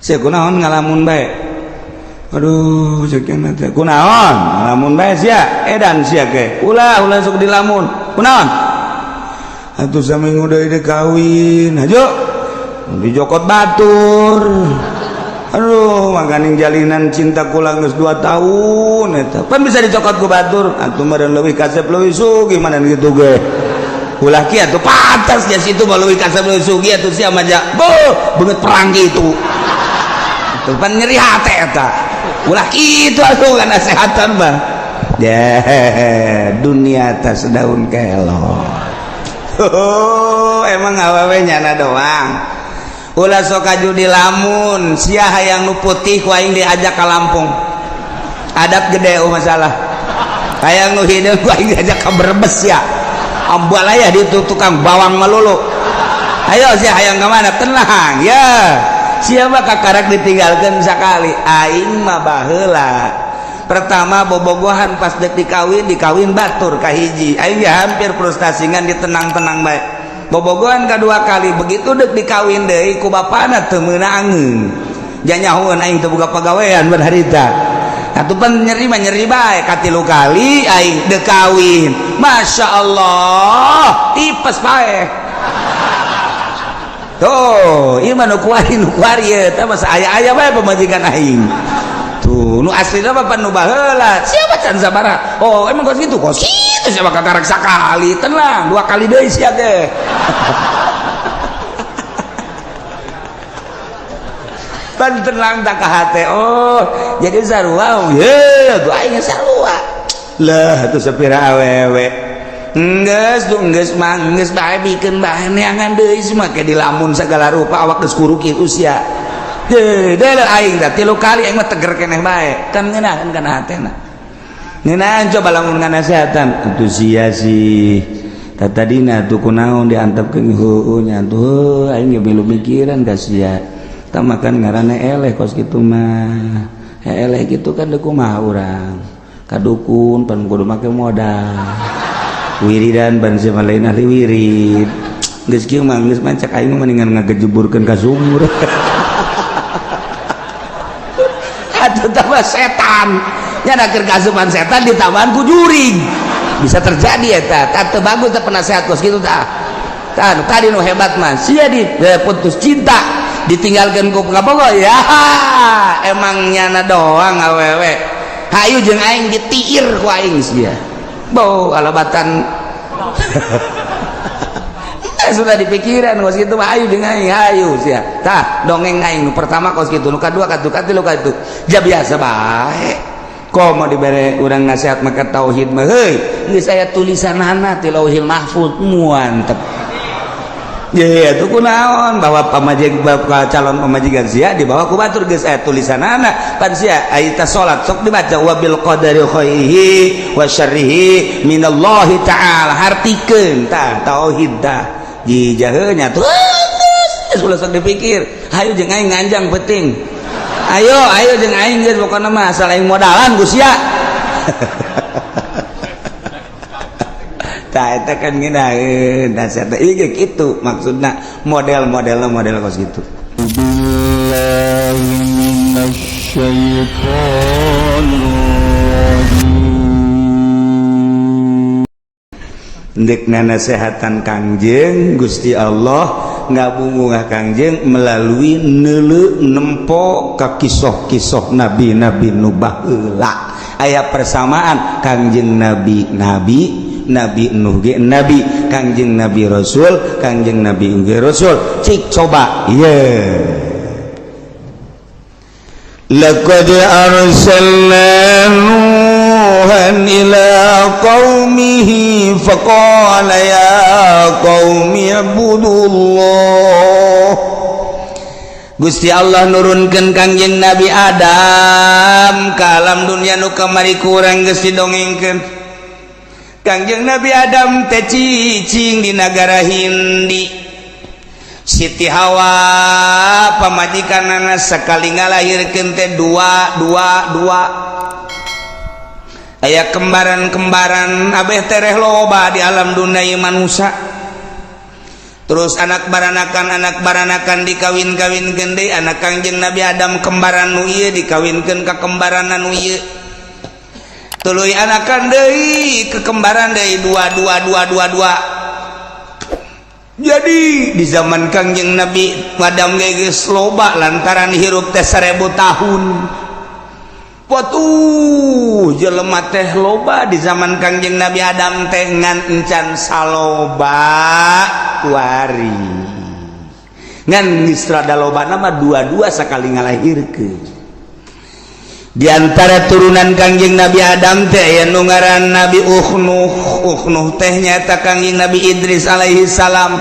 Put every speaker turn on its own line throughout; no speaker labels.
sia kunaon ngalamun bae. Aduh ceukna teh kunaon ngalamun bae sia edan sia ge ulah sok dilamun kunaon atuh saminggu deui kawin hajo dijokot batur. Aduh makaning jalinan cinta kula geus 2 tahun eta pan bisa dicokot ku batur atuh meureun leuwih kasep leuwih sugih mana kitu ge ulah kieu atuh pantas nya situ mah leuwih kasep leuwih sugih atuh sia mah beungeut perang kitu atuh pan nyeri hate eta ulah kitu atuh kana sehatan mah dunia tas daun kelor. Emang awewe nyana doang ulah sok aju di lamun sia hayang nu putih ku aing diajak ka Lampung adat gede masalah hayang nu hideung ku aing diajak ka Brebes ya ambal aya di tukang bawang melulu ayo sia hayang ka mana tenang ya sia mah kakarak ditinggalkeun sakali aing mah baheula pertama bobogohan pas dek dikawin batur ka hiji aing ya hampir frustasi ngan ditenang-tenang bae bobogohan kedua kali begitu dek dikawin deui ku bapana teu meunangeun janyahoeun aing teu boga pagawean ber harita atuh pan nyeri bae katilu kali aing dek kawin masyaallah tipes bae tuh ieu mah nu kuari eta mah aya bae pamajikan aing tuh nu aslina mah pan nu baheula siapa can sabaraha oh emang kos gitu siapa kakarak sakali tenang 2 kali deui sia teh pan tenang tak ka hate oh jadi sarua ye tuh aing sarua lah atuh sapira awewe geus bae bikeun bae neangan deui semua ke dilamun sagala rupa awak geus kuru kitu sia deuleuh aing teh 3 kali aing mah teger keneh bae kan ngeunaheun kana hatena ngeunaan coba lamun nganasehatan atuh sia sih tadina tuh kunaon diantepkeun heueuh nya tuh aing ge milu mikiran ka sia tah makan ngaranna eleh kos kitu mah eleh kitu kan deuk kumaha urang kadukun pan kudu make modal wiridan ban sia lain ahli wirid geus kieu mah geus mancak aing mah mendingan ngagejeburkeun ka sumur atuh tambah setan nyana keur kasupan setan ditambahan ku juring bisa terjadi eta teu bagus teh penasehat kos kitu tah tadi nu hebat mah sia putus cinta ditinggalkeun ku kabogoh ya emang nyana doang awewe hayu jeung aing ditiir ku aing sia bau alabatan sudah dipikiran kos kitu mah ayu jeung aing hayu sia tah dongeng aing nu pertama kos kitu nu kadua katilu katilu ja biasa bae komo dibere urang nasihat maka tauhid mah heuy geus aya tulisanana ti Lauhil Mahfuz muantep ye atuh kunaon bahwa calon pamajikan sia dibawa ku batur geus aya tulisanana pan sia aya salat sok dibaca wa bil qadari khairihi wa syarrihi minallahi ta'ala hartikeun tah tauhid tah jijaheu nya tuh geus ulah sok dipikir hayu jeung aing nganjang penting ayo jeung aing geus pokona mah asal aing modalan ku sia tah eta kan ngeunaheun nasihat ieu ge kitu maksudna model kos kitu billahi minasyaitonir ndek nasehatan Kangjeng Gusti Allah ngabungungah Kangjeng melalui neuleuh nempo ka kisah-kisah nabi-nabi nu baheula aya persamaan Kangjeng Nabi Nuh ge nabi Kangjeng Nabi Rasul Kangjeng Nabi ge Rasul cik coba laqad arsalna nuhan ila qaumihi faqala ya qaumi ibudullah Gusti Allah nurunkeun Kangjeng Nabi Adam ka alam dunia nu kamari kurang geus didongengkeun Kangjeng Nabi Adam teh cicing di nagara Hindi Siti Hawa pamajikanana sekali ngalahirkeun teh dua aya kembaran-kembaran abeh tereh loba di alam dunia manusia terus anak baranakan dikawin-kawinkeun deui anak Kangjeng Nabi Adam kembaran nu ieu dikawinkeun ka kembaran nu ieu tuluy anakan deui ke kembaran deui dua. Jadi di zaman Kangjeng Nabi Adam geus loba lantaran hirup teh 1000 tahun. Watuh jelema teh loba di zaman Kangjeng Nabi Adam teh ngan encan saloba kuari. Ngan geus rada lobana mah dua sakali ngalahirkeun. Di antara turunan Kangjeng Nabi Adam teh aya nu ngaran Nabi Uknuh teh nyaeta Kangjeng Nabi Idris alaihi salam.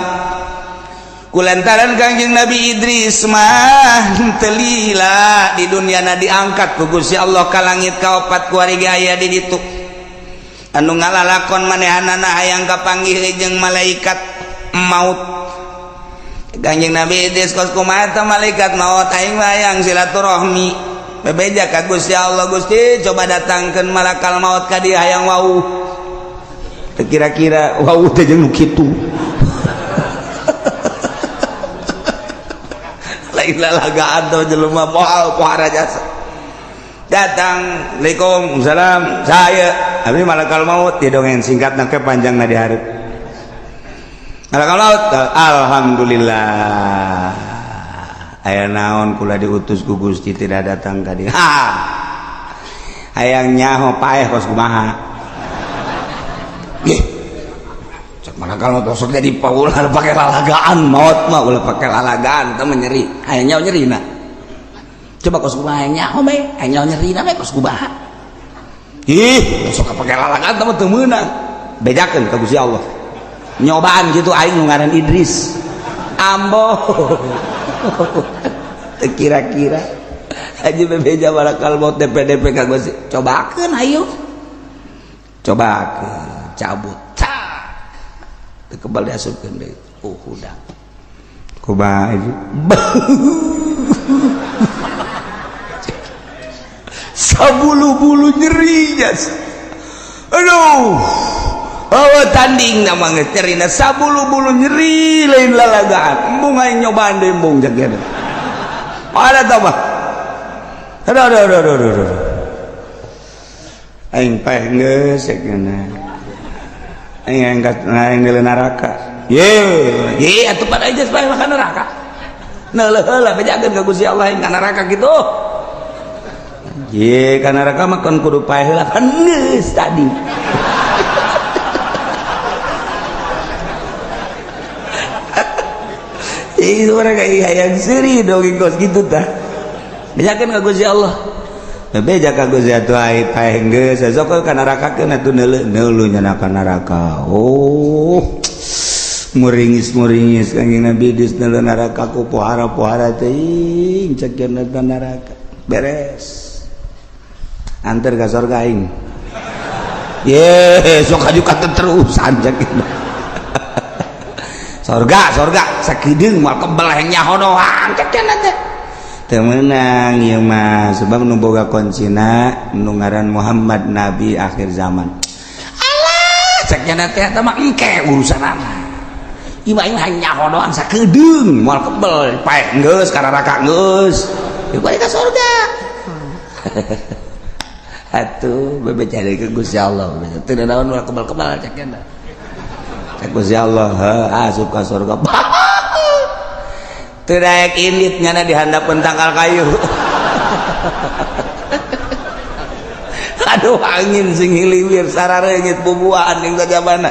Kulantaran Kangjeng Nabi Idris mah teu lila di duniana diangkat ku Gusti Allah ka langit kaopat kuarigi aya di ditu. Anu ngalalakon manehanana hayang kapanggih jeung malaikat maut. Kangjeng Nabi Idris kos kumaha tah malaikat maut aing mah hayang silaturahmi. Bebeja ka Gusti Allah, Gusti coba datangkeun malakal maut ka dieu hayang wau. Teu kira-kira wau teh jeung nu kitu. Lain lalagaan teh jelema pohara jasa. Datang, Assalamualaikum, salam, saya abdi malakal maut di dongeng singkatna ke panjangna di hareup. Malakal maut, alhamdulillah. Aya naon kula diutus ku Gusti tidak datang ka dieu. Hayang nyaho paeh kos kumaha. Nggih. Cek malakal maut sok jadi paul hareup pake lalagaan maut mah ulah pake lalagaan teh nyeri. Aya nyaho nyerina. Coba kos kumaha nyaho bae, aya nyaho nyerina bae kos kumaha. Ih, sok pake lalagaan teh teu meunang. Bedakeun ka Gusti Allah. Nyobaan gitu aing nu ngaran Idris. Ambo. Kira-kira Haji bebeja malakal maut DP ka Gusti. Cobakeun ayo. Cobakeun cabut. Teu kebal diasupkeun deui. Hudang. Kumaha itu? Sabulu-bulu nyeri jas. Aduh. Oh tanding nama ngecerina sabulu-bulu nyeri lain lalagaan embung aing nyobaan deui embung jagena ada tah mah aduh aing paeh geus cenah aing angkat aing di neraka ye atuh pada aja paeh ka neraka neuleuh heula bejakeun ka Gusti Allah aing ka neraka kitu ye ka neraka mah kan kudu paeh heula kan geus tadi. Itu mereka hayang seri dong kos gitu tah. Bejakeun ka Gusti Allah. Bebeja ka Gusti atuh ai paeh geus sok ka nerakakeun atuh neuleuh nya ka neraka. Oh. Muringis Kangjeng Nabi di neraka ku pohara-pohara teh cekeun ka neraka. Beres. Antar ka surga aing. Ye, sok aju ka terusan cekeun. Sorga sakideung moal kebal yang nyaho doang cekeun teh teu meunang ieu mah sebab nu boga kuncina nu ngaran Muhammad nabi akhir zaman. Alah cekeun teh eta mah engke urusanana ieu mah hanya nyaho doang sakideung moal kebal paeh geus ka neraka geus ieu balik ka surga. Atuh bebeja deui ke Gusti Allah teu naon moal kebal-kebal cekeun Gusti Allah asup ka surga. Teu daek indit nyana dihandapeun tangkal kayu. Aduh angin sing hiliwir sarareungit bubuhan jeung kajabana.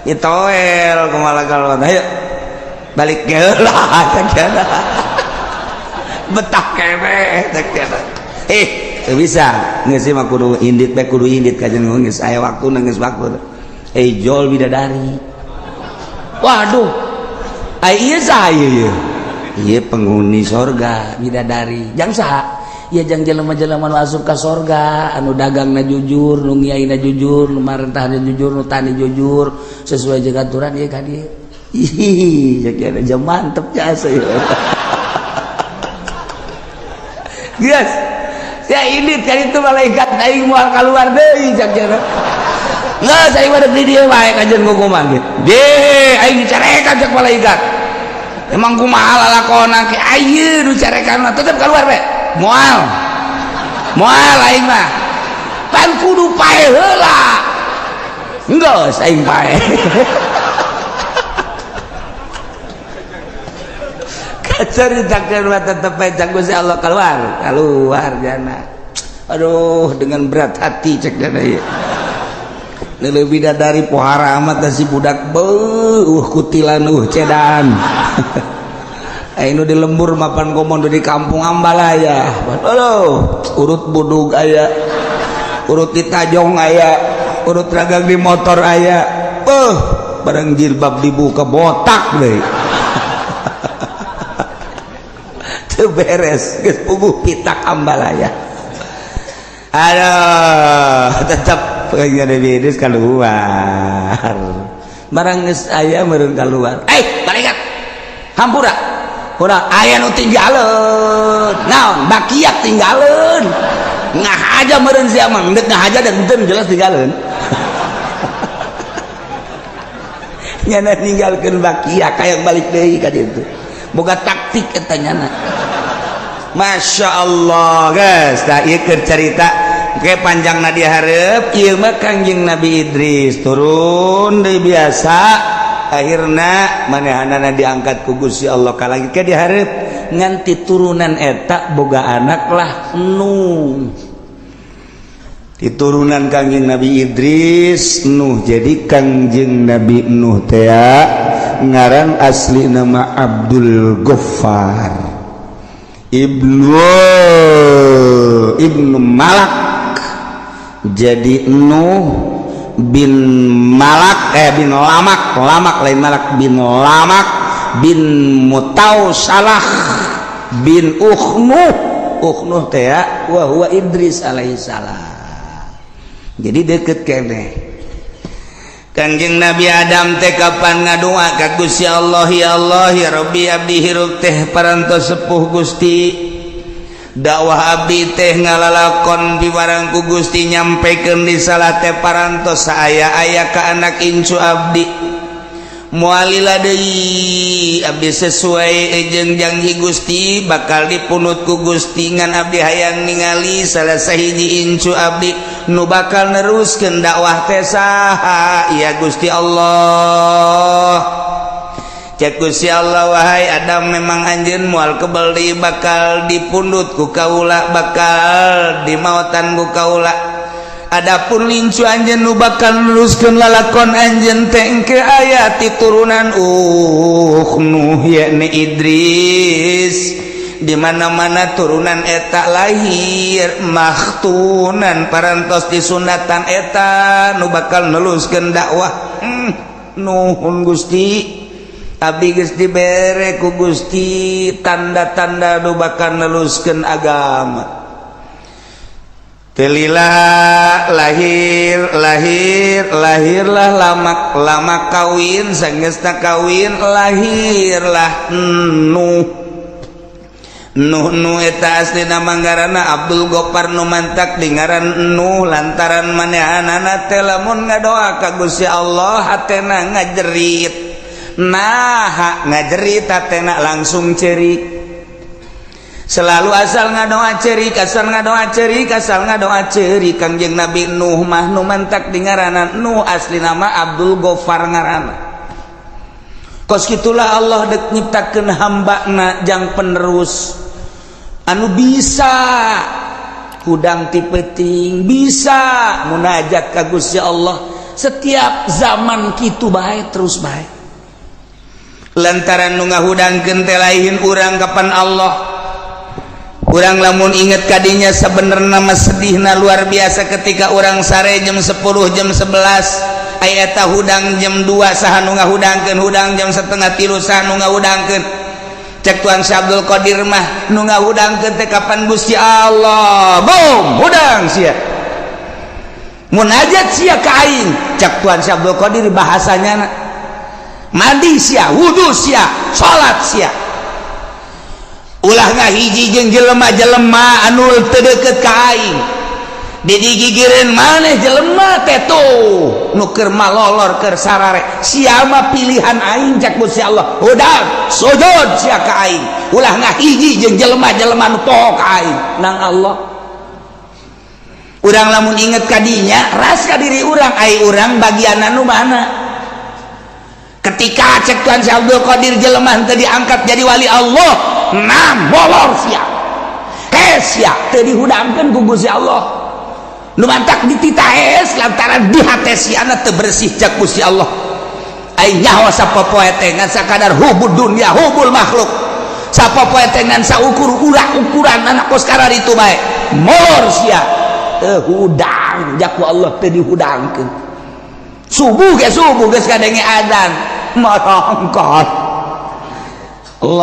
Nyetoel ku malakal maut. Hayu balik heula cekeuna. Betah keneh cekeuna. Teu bisa. Geus mah kudu indit bae kudu indit kajen geus aya waktuna geus waktu. Jol bidadari. Waduh, ieu saha ieu? Ieu penghuni sorga bidadari. Jang saha? Ieu jang jelema-jelema nu asup ka sorga, anu dagangna jujur, nu ngiaina jujur, nu marentahna jujur, nu tani jujur, sesuai jeung aturan ieu ka dieu. Ih, sakieu jam mantep jasa ieu. Geus. Ya ini cari itu malaikat aing moal kaluar deui sakieu. Nggak saya pada di dia baik aja ngukuman gitu. Deh, aing dicarekan cek malaikat. emang kumaha lalakona ke ayeuna nu carekan tetep keluar we moal aing mah pan kudu pae heula geus aing pae kacaritakeun mah tetep pae cak Gusti Allah keluar jana aduh dengan berat hati cek jana ieu lebih dari pohara amat si budak kutilan cedan anu di lembur mapan komodo di kampung Ambalaya aduh urut budug aya urut di tajong aya urut ragang di motor aya barang jilbab dibuka botak deh teu beres geus puguh pitak Ambalaya aduh tetap pengen bidis keluar barang geus aya meureun keluar balikat hampura udah aya nu tinggalin naon bakiak tinggalin ngah aja meureun sia mah endek ngah aja dan henteu jelas tinggalin nyana ninggalkeun bakiak kayak balik deui ka ditu boga taktik eta nyana Masya Allah guys tah ieu keur carita ke panjangna di hareup ieu mah Kangjeng Nabi Idris turun deui biasa akhirna manehanana diangkat ku Gusti Allah ka langit ke di hareup nganti turunan eta boga anak lah Nuh di turunan Kangjeng Nabi Idris Nuh jadi Kangjeng Nabi Nuh teh ngaran asli nama Abdul Ghaffar Ibnu Malak jadi Nuh bin Malak bin Lamak lain Malak bin Lamak bin Mutausalah bin Ukhnuh teh wa huwa Idris alaihissalam jadi deket kene Kangjeng Nabi Adam teh kapan ngadoa ka Gusti Allah ya Rabbi abdi hirup teh parantos sepuh Gusti dakwah abdi teh ngalalakon pibarang ku Gusti nyampekeun di salah teh parantos saaya-aya ka anak incu abdi moalila deui abdi sesuai jeung janji Gusti bakal dipunut ku Gusti ngan abdi hayang ningali salah sahiji incu abdi nu bakal neruskeun dakwah teh saha ya Gusti Allah cek Gusti Allah wahai Adam memang anjeun moal kebal deui bakal dipundut ku kaula bakal dimaotan ku kaula adapun lincu anjeun nu bakal neruskeun lalakon anjeun teh engke aya ti turunan Nuh yakni Idris di mana-mana turunan eta lahir maktunan parantos disunatan eta nu bakal neluskeun dakwah nuhun Gusti abdi geus dibere ku Gusti tanda-tanda nu bakal neluskeun agama Telila lahirlah lama kawin sangeusna kawin lahirlah Nuh eta aslina manggarana Abdul Ghaffar nu mantak di ngaran Nuh lantaran manehanana teh lamun ngadoa ka Gusti Allah hatena ngajerit ngajerit hatena langsung cerik selalu asal ngadoa cerik Kangjeng Nabi Nuh mah nu mantak di ngaranna Nuh asli nama Abdul Ghaffar ngaranna kos kitulah Allah dek nyiptakeun hambana jang penerus anu bisa hudang ti peuting bisa munajat ka Gusti Allah setiap zaman kitu bae terus bae lantaran nu ngahudangkeun teh lain urang kapan Allah urang lamun inget kadinya sebenarnya mah sedihna luar biasa ketika urang sare jam 10 jam 11 aya eta hudang jam 2 saha nu ngahudangkeun hudang jam 2:30 saha nu ngahudangkeun cek Tuan Syekh Abdul Qadir mah nu ngahudangkeun teh kapan Gusti Allah boom hudang sia munajat sia ka aing cek Tuan Syekh Abdul Qadir bahasanya mandi sia wudu sia salat sia ulah ngahiji jeung jelema-jelema anu teu deukeut ka aing digigireun maneh jelema teh tuh nu keur malolor keur sarare siapa pilihan aing cak Gusti Allah hudang sujud sia ka aing ulah ngahiji jeung jelema-jelema nu poho ka aing nang Allah urang lamun inget ka dinya ras ka diri urang ai urang bagianna nu mana ketika cek Tuhan Si Abdul Qadir jelema teu diangkat jadi wali Allah nah molor sia sia teu dihudangkeun ku Gusti Allah nu mantak dititahes lantaran di hate siana teu bersih cak Gusti Allah ai nyaho sapopoe teh ngan sakadar hubud dunia hubul makhluk sapopoe teh ngan saukur ukuran anak kos kara ditu bae molor sia teu hudang jak ku Allah teu dihudangkeun subuh geus kadenge adzan marangkat Allahu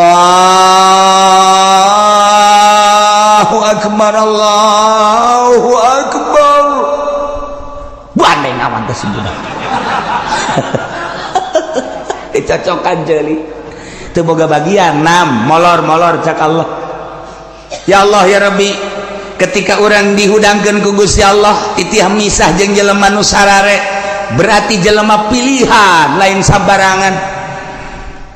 akbar Allahu akbar bandeng awan teh sebenarnya dicocokan jeuli teu boga bagian nam molor cak Allah ya Allah ya Rabbi ketika orang dihudangkeun ku Gusti Allah titih misah jeung jelema nu sarare berarti jelema pilihan lain sabarangan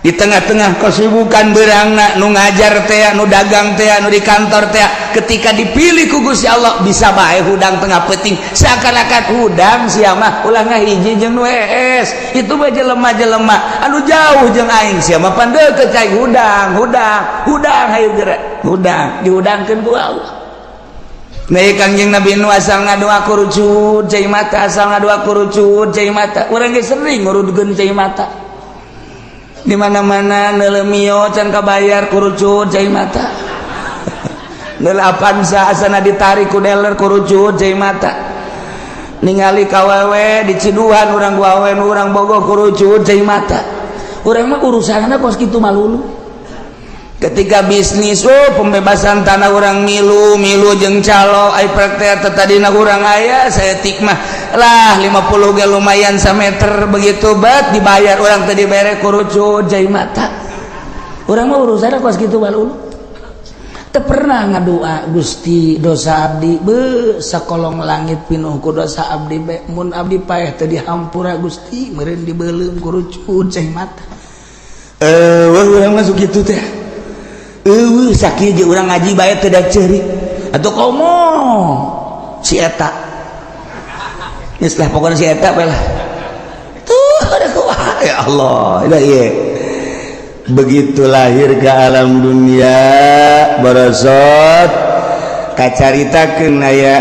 di tengah-tengah kesibukan berangna nu ngajar teh nu dagang teh nu di kantor teh ketika dipilih ku Gusti Allah bisa bae hudang tengah peuting seakan-akan hudang sia mah ulah ngahiji jeung nu hees itu mah jelema-jelema anu jauh jeung aing sia mah pan deukeut cai hudang hayu geura hudang dihudangkeun ku Allah Nih Kangjeng Nabi nu asal ngadoa kurucut cai mata asal ngadoa kurucut cai mata urang ge sering ngurudkeun cai mata di mana-mana nelemio can kabayar kurucut cai mata neul Avanza asana ditarik ku dealer kurucut cai mata ningali kawewe di Ciduhan urang gawe urang bogo kurucut cai mata urang mah urusanna kos kitu malulu ketika bisnis pembebasan tanah orang milu jeung calo ai praktek tadina urang aya saya tikmah lah 50 ge lumayan sameter begitu bat dibayar orang tadi bere kurucut jai mata urang mah urusanna kos kitu balulu teu pernah ngadoa Gusti dosa abdi be sakolong langit pinuh ku dosa abdi be mun abdi paeh teu dihampura Gusti meureun dibeulem kurucut jai mata urang masuk kitu teh sakit je orang ngaji bae teu da ceurik atuh komo si eta geus lah pokona si eta bae lah tuh ada kuah ya Allah ieu begitu lahir ke alam dunia barosot kacaritakeun aya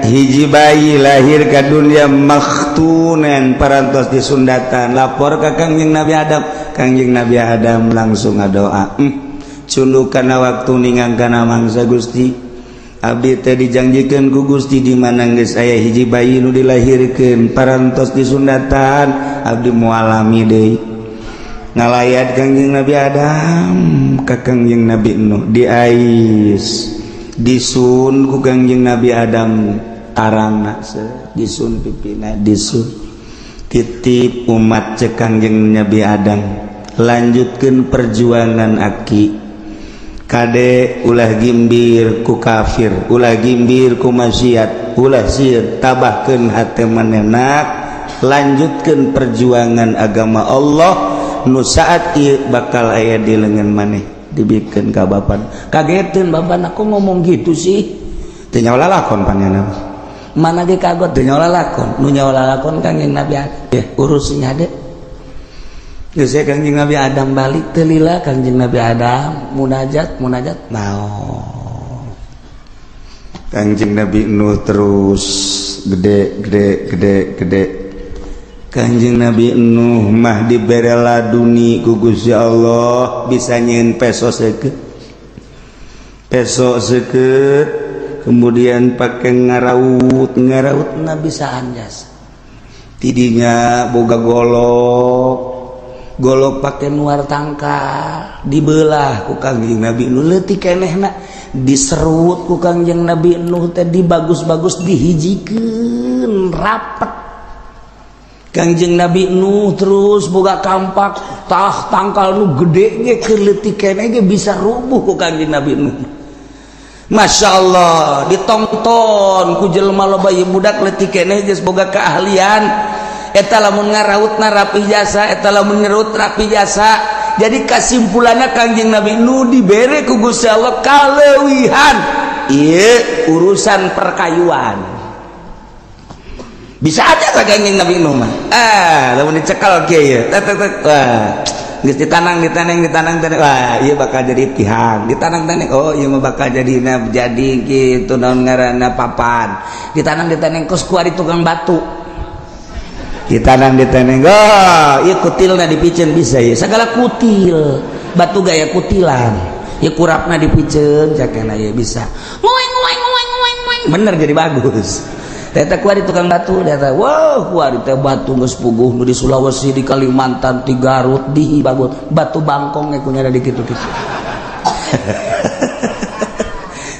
hiji bayi lahir ke dunia makhtunan parantos disundatan lapor ka Kangjeng Nabi Adam Kangjeng Nabi Adam langsung ngadoa cundukana waktu ninggangkana mangsa Gusti abdi teh dijanjikeun ku Gusti di mana geus aya hiji bayi nu dilahirkeun parantos disundatan abdi mualami deui ngalayat Kangjeng Nabi Adam ka Kangjeng Nabi Nuh diais disun ku Kangjeng Nabi Adam arangna disun pipina disun titip umat cek Kangjeng Nabi Adam lanjutkeun perjuangan aki kade ulah gimbir ku kafir ulah gimbir ku maksiat ulah sieun tabahkeun hate manehna lanjutkeun perjuangan agama Allah nu saat ieu bakal aya di leungeun maneh dibikeun ka bapan kageteun bapan aku ngomong gitu sih teu nyawa lalakon panjenengan mana ge kagot teu nyawa lalakon nu nyawa lalakon Kangjeng Nabi Adam urus nya de geus Kangjeng Nabi Adam balik teu lila Kangjeng Nabi Adam munajat naon Kangjeng Nabi Nuh terus gede Kangjeng Nabi Nuh mah dibere laduni ku Gusti Allah bisa nyieun peso seukeut kemudian pakai ngaraut Nabi saanjas tidinya boga golok pakai nuar tangkal dibelah ku Kangjeng Nabi Nuh leutik kenehna diserut ku Kangjeng Nabi Nuh teh dibagus-bagus dihijikeun rapet Kangjeng Nabi Nuh terus boga kampak tangkal nu gede ge keur leutik keneh ge bisa rubuh ku Kangjeng Nabi Nuh Masya Allah ditonton ku jelema loba ieu budak leutik keneh geus boga keahlian eta lamun ngarautna rapi jasa eta lamun nyerut rapi jasa. Jadi kesimpulanna Kangjeng Nabi nu dibere ku Gusti Allah kaleuwihan ieu urusan perkayuan. Bisa aja ka Kangjeng Nabi nu mah lamun dicekal kieu ye tek geus ditanang wah ieu bakal jadi tihang ditanang oh ieu mah bakal jadina jadi kitu naon ngaranna papan ditanang kos ku ari tukang batu ditanang oh ieu kutilna dipikeun bisa ieu sagala kutil batu gaya kutilan ieu kurapna dipikeun cakena ieu bisa ngoeng bener jadi bagus. Eta kuari tukang batu eta wah kuari teh batu geus puguh nu di Sulawesi di Kalimantan di Garut di bagus batu bangkong we kunyana di kitu-kitu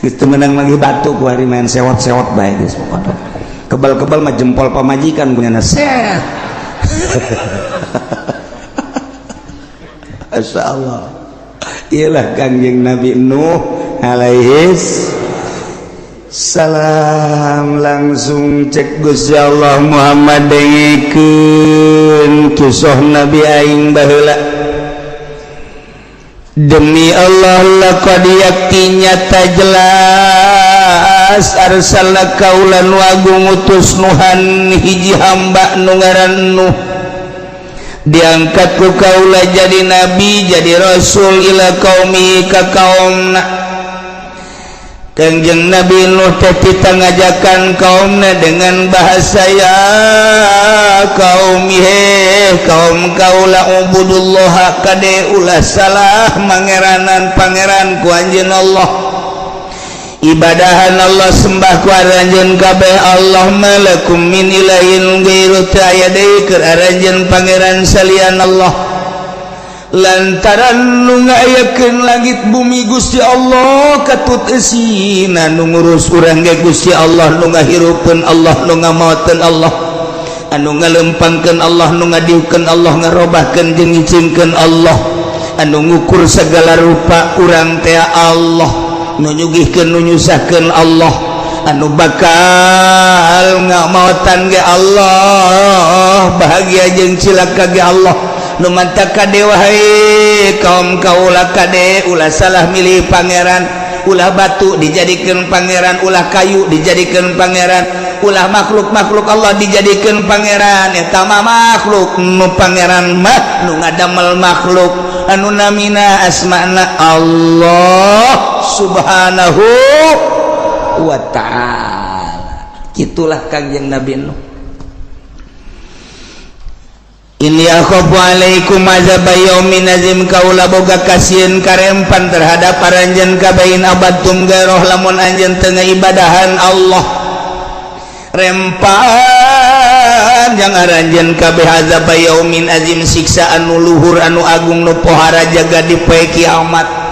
geus teu meunang lagi batu kuari main sewot-sewot bae geus pokona kebal-kebal mah jempol pamajikan kunyana set masyaallah iyalah Kangjeng Nabi Nuh alaihis salam langsung cek Gusti Allah Muhammad dengikeun kisah Nabi aing baheula demi Allah laqad yaqinya jelas arsalna kaulan wagung utus Nuhan hiji hamba nu ngaran Nuh diangkat ku kaula jadi nabi jadi rasul ila qaumi ka kaumna. Kangjeng Nabi Nuh teh ngajakan kaumna dengan bahasa ya kaum kaula ubudullah kade ulah salah mangeranan pangeran ku anjeun Allah ibadahan Allah sembah ku anjeun kabeh Allah malakum min ilahin ghairu ta'yadai keur anjeun pangeran salian Allah lantaran nu ngayakeun langit bumi Gusti Allah katut eusina nu ngurus urang ge Gusti Allah nu ngahirupkeun Allah nu ngamaoteun Allah anu ngalempangkeun Allah nu ngadiukeun Allah ngarobahkeun jeung ngicingkeun Allah anu ngukur segala rupa urang teh Allah nu nyugihkeun nu nyusahkeun Allah anu bakal ngamaotan ge Allah bahagia jeung cilaka ge Allah nu mantap kade wahai kaum kaula kade ulah salah milih pangeran ulah batu dijadikeun pangeran ulah kayu dijadikeun pangeran ulah makhluk-makhluk Allah dijadikeun pangeran eta mah makhluk nu pangeran mah nu ngadamel makhluk anu namina asmana Allah subhanahu wa ta'ala kitulah Kangjeng Nabi Nuh. Inni akhafu alaikum azab yaumin azim kaula boga kasieun karempan terhadap paranjeun kabain abadtum gairah lamun anjeun teu ngaibadahan Allah rempan jang aranjeun kabeh azab yaumin azim siksa anu luhur anu agung nu pohara jaga di poe kiamat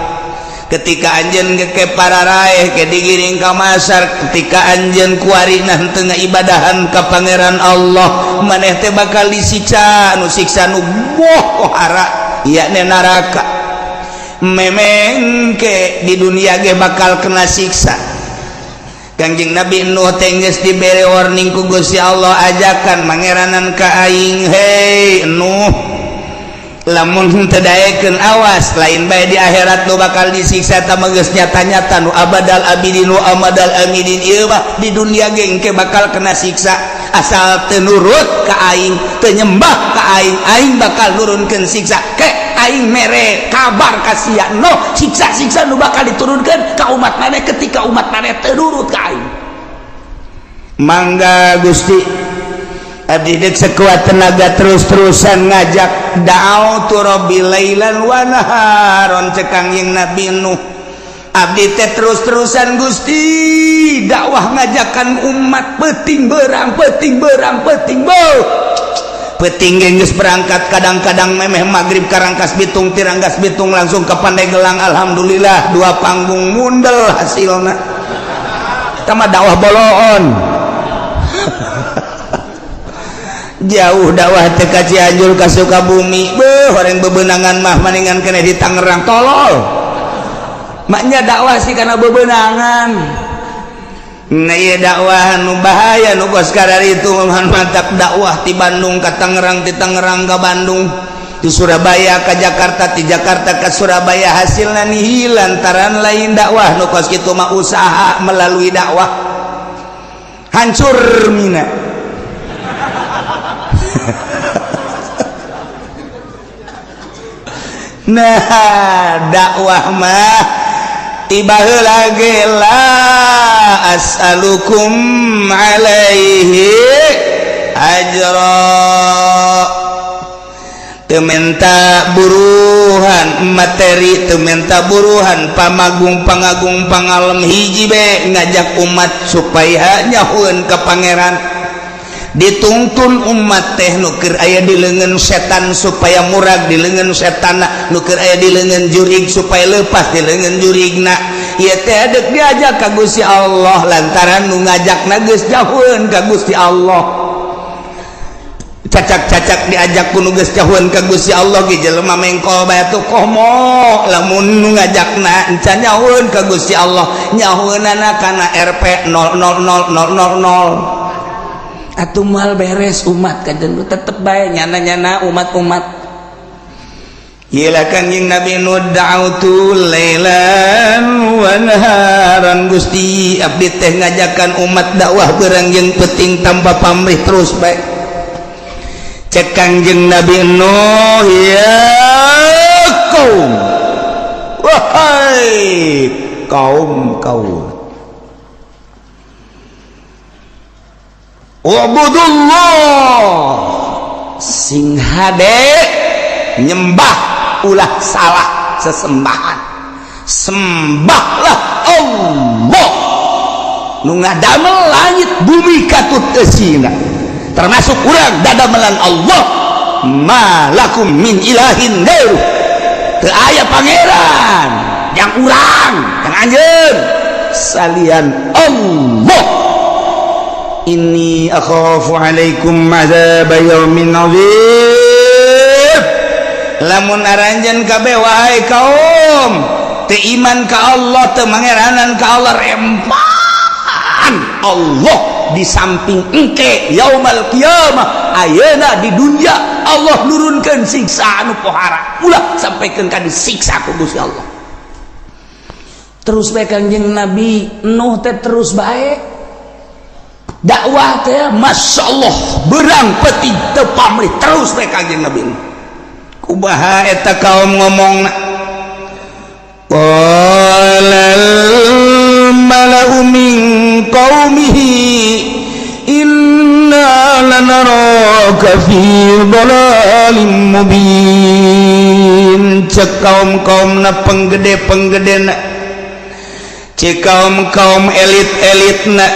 ketika anjeun ke pararaeh ke digiring ka masar ketika anjeun kuarina teu ngaibadahan ka pangeran Allah maneh teh bakal disiksa anu siksa nu pohara yakni neraka memeng ke di dunia ge bakal kena siksa. Kangjeng Nabi Nuh teh geus dibere warning ku Gusti Allah ajakan mangeranan ka aing hei Nuh lamun teu daekeun awas lain bae di akhirat nu bakal disiksa ta mah geus nyata-nyata nu abadal abidin wa amadal amidin ieu mah di dunia ge engke bakal kena siksa asal teu nurut ka aing teu nyembah ka aing bakal nurunkeun siksa ke aing mere kabar ka sia no siksa-siksa nu bakal diturunkeun ka umat maneh ketika umat maneh teu nurut ka aing mangga Gusti abdi dek sekuat tenaga terus-terusan ngajak da'autu rabbi lailan wa naharon cek Kangjeng Nabi Nuh abdi teh terus-terusan Gusti dakwah ngajakan umat peuting beurang peuting geus berangkat kadang-kadang memeh magrib karangkas bitung tirangkas bitung langsung ke Pandeglang alhamdulillah 2 panggung mundel hasilna eta mah dakwah boloon jauh dakwah teh ka Cianjur ka Sukabumi beuh horeng bebeunangan mah maningan keneh di Tangerang tolol maknya dakwah sih karena bebenangan. Nah iya dakwah nu bahaya nu bos kadar itu mantap dakwah di Bandung ke Tangerang, di Tangerang ke Bandung, di Surabaya ke Jakarta, di Jakarta ke Surabaya, hasilnya nihil lantaran lain dakwah nu kos kitu mah usaha melalui dakwah hancur mina. Nah dakwah mah tiba heula ge la as'alukum alaihi ajra, teu menta buruhan materi, teu menta buruhan pamagung pangagung pangalem, hiji be ngajak umat supaya nyahueun ka pangeran. Dituntun umat teh nu keur aya di leungeun setan supaya murag di leungeun setanna, nu keur aya di leungeun jurig supaya leupas di leungeun jurigna. Ieu teh deuk diajak ka Gusti Allah lantaran nu ngajakna geus jauheun ka Gusti Allah. Cacak-cacak diajak ku nu geus jauheun ka Gusti Allah ge jelema mengkol bae atuh komo, lamun nu ngajakna encan nyahoeun ka Gusti Allah, nyahoeunana kana RP 000000. Atuh mal beres umat kajen tetep bae nyana-nyana umat-umat. Gila Kangjeng Nabi nu da'autu lailan wa naharan, Gusti abdi teh ngajakan umat dakwah beurang jeung peuting tanpa pamrih terus bae. Cek Kangjeng Nabi Nuh, ya kaum, wahai kaum Wa'budullah, sing hade nyembah ulah salah sesembahan, sembahlah Allah nu ngadamel langit bumi katut eusina, termasuk urang dadamelan Allah. Malakum min ilahin ghairu, teu aya pangeran yang urang yang anjeun salian Allah. Inni akhafu alaikum azab yaumin azim. Lamun aranjeun kabeh wahai kaum teu iman ka Allah, teu mangeranan ka Allah, rempahan Allah di samping engke yaumul qiyamah. Ayeuna di dunia Allah nurunkeun siksa anu pohara, ulah sampaikeun ka disiksa ku Gusti Allah. Terus bae Kangjeng Nabi Nuh teh terus bae dakwah teh masyaallah berang peti teu pamrih terus bae Kangjeng Nabi. Kumaha eta kaum ngomongna, qalal mala'u min qaumihi inna lanaraka fi dhalalin mubin. Cek kaum-kaumna penggede-penggedena, cek kaum-kaum elit-elitna,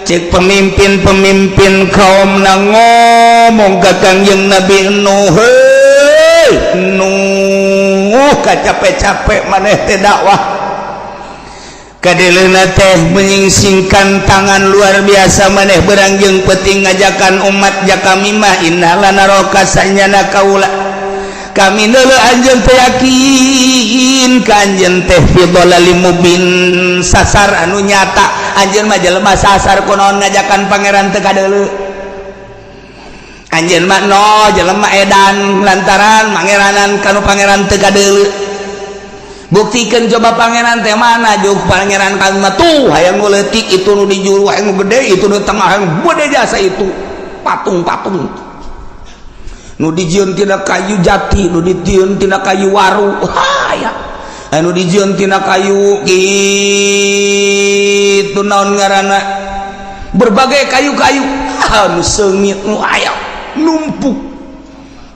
cek pemimpin-pemimpin kaum na ngomong ka Kangjeng Nabi Nuh, hei Nuh kacapek-capek maneh teh dakwah kadeleuna teh menyingsingkan tangan luar biasa maneh beurang jeung peuting ngajakan umat jakami mah innala naraka sanyana kaula kami neuleuh anjeun teh yakin ka anjeun teh fi dhalalim mubin, sasar anu nyata. Anjeun mah jelema sasar kunaon ngajakan pangeran teu kadeuleu. Anjeun mah no jelema edan lantaran mangeranan kanu pangeran teu kadeuleu. Buktikeun coba pangeran teh mana jeung pangeran kanu mah tuh hayang nu leutik itu nu di juru hayang nu gede itu nu tengah hayang gede jasa itu patung-patung. Nu dijieun tina kayu jati, nu dijieun tina kayu waru, ya. Anu dijieun tina kayu kitu naon ngaranna, berbagai kayu-kayu, anu seungit nu aya numpuk.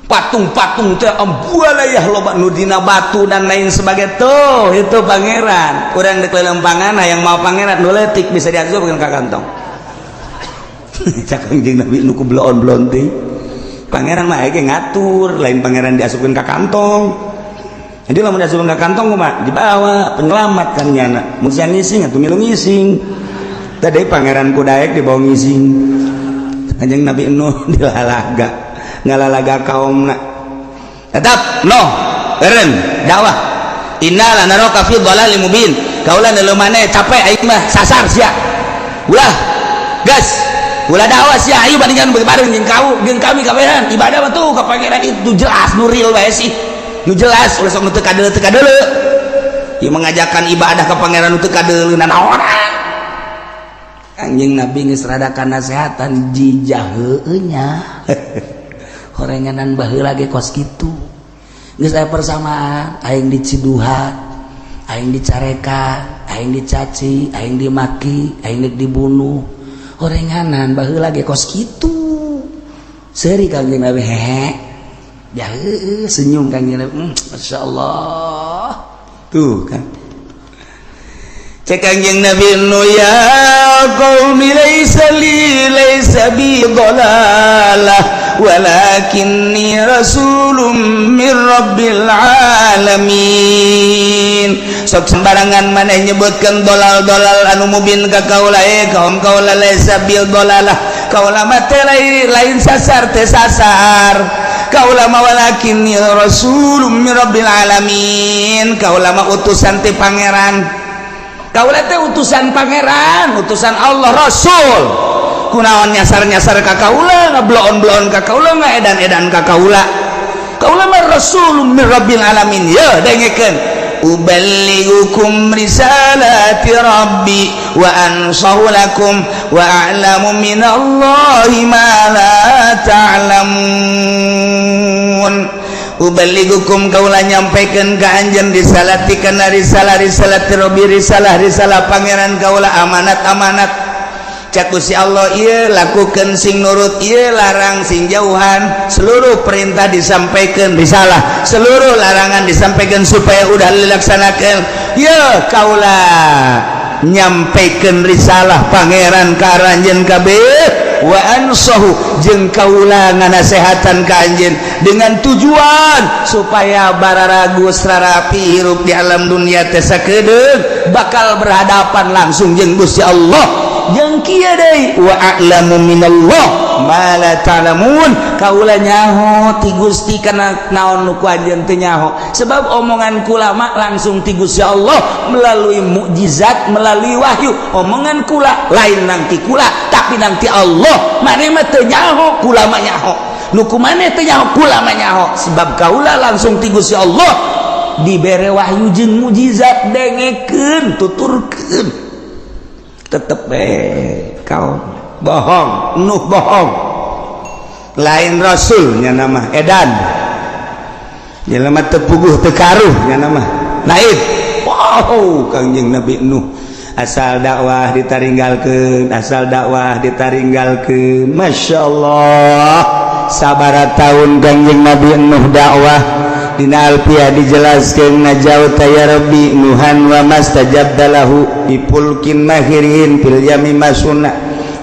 Patung-patung teh ambualayah loba nu dina batu dan lain sebagainya. Tuh itu pangeran. Urang deuk lelempangan hayang mau pangeran nu leutik bisa diasupkeun ka kantong. Cak Kangjeng Nabi nu kubloon-bloon teh. Pangeran mah aya ngatur, lain pangeran diasupkeun ka kantong. Jadi lamun diasupkeun ka kantong mah dibawa penyelamat kan nyana. Mun siang ngising atuh milu ngising. Tadi pangeran ku daek dibawa ngising. Kanjeng Nabi Nuh dilalaga, ngalalaga kaumna. Tetap noh, eureun dakwah. innal naraka fi dhalalin mubin kaula neuleuh maneh capek aing mah sasar sia ulah gas ulah dakwah sia ayo bandingkan bareng jeung kami kabehan ibadah mah tuh ka pangeran itu jelas nu real wae sih nu jelas ulah sok teu kadeuleu ieu mengajakan ibadah ka pangeran teu kadeuleu naon Kanjeng Nabi geus rada kanasehatan jijah heueuh nya horenganan baheula ge kos kitu geus aya persamaan aing diciduhan aing dicarekan aing dicaci aing dimaki aing dibunuh horenganan baheula ge kos kitu seuri Kanjeng Nabi hehe ya senyum Kanjeng Nabi masyaallah tuh kan cek Kanjeng Nabi ya qaumi laysa bi dhalalah walakinni rasulun min rabbil alamin sok sembarangan maneh nyebutkeun dolal-dolal anu mubin ka kaula kaum kaula laysa bil dhalalah kaula mah teh lain sasar teh sasar kaula mah walakinni rasulun min rabbil alamin kaula mah utusan ti pangeran kaula teh utusan pangeran utusan Allah Rasul kunaon nyasar-nyasar ka kaula ngabloon-bloon ka kaula ngaedan-edan ka kaula kaula mah rasulun min rabbil alamin ya dengekeun uballigukum risalati rabbi wa ansahu lakum wa a'lamu minallahi ma la ta'lamun uballigukum kaula nyampaikeun ka anjeun risalati kana risalah rabbi risalah pangeran kaula amanat cak Gusti Allah ieu lakukeun sing nurut ieu larang sing jauhan seluruh perintah disampaikan risalah seluruh larangan disampaikan supaya udah dilaksanakeun ieu kaula nyampaikeun risalah pangeran ka anjeun kabeh wa ansahu jeung kaula nganasehatan ka anjeun dengan tujuan supaya bararagus rarapi hirup di alam dunia teh sakedeung bakal berhadapan langsung jeung Gusti Allah jeung kieu deui wa a'lamu minallah ma la ta'lamun kaula nyaho ti Gusti kana naon nu ku anjeun teu nyaho sebab omongan kula mah langsung ti Gusti Allah melalui mukjizat melalui wahyu omongan kula lain nang ti kula tapi nang ti Allah maneh mah teu nyaho kula mah nyaho nu kumaneh teu nyaho kula mah nyaho sebab kaula langsung ti Gusti Allah dibere wahyu jeung mukjizat dengekeun tuturkeun tetep kau bohong nuh bohong lain rasulnya nama edan jelema teu puguh teu karuh nya nama lain wow Kanjeng Nabi Nuh asal dakwah ditaringgalkeun masyaallah sabaraha taun Kanjeng Nabi Nuh dakwah dina alfiyah dijelaskeun najau ya rabbi nuhan wa mastajabta lahu bipulkin mahirin fil yami masuna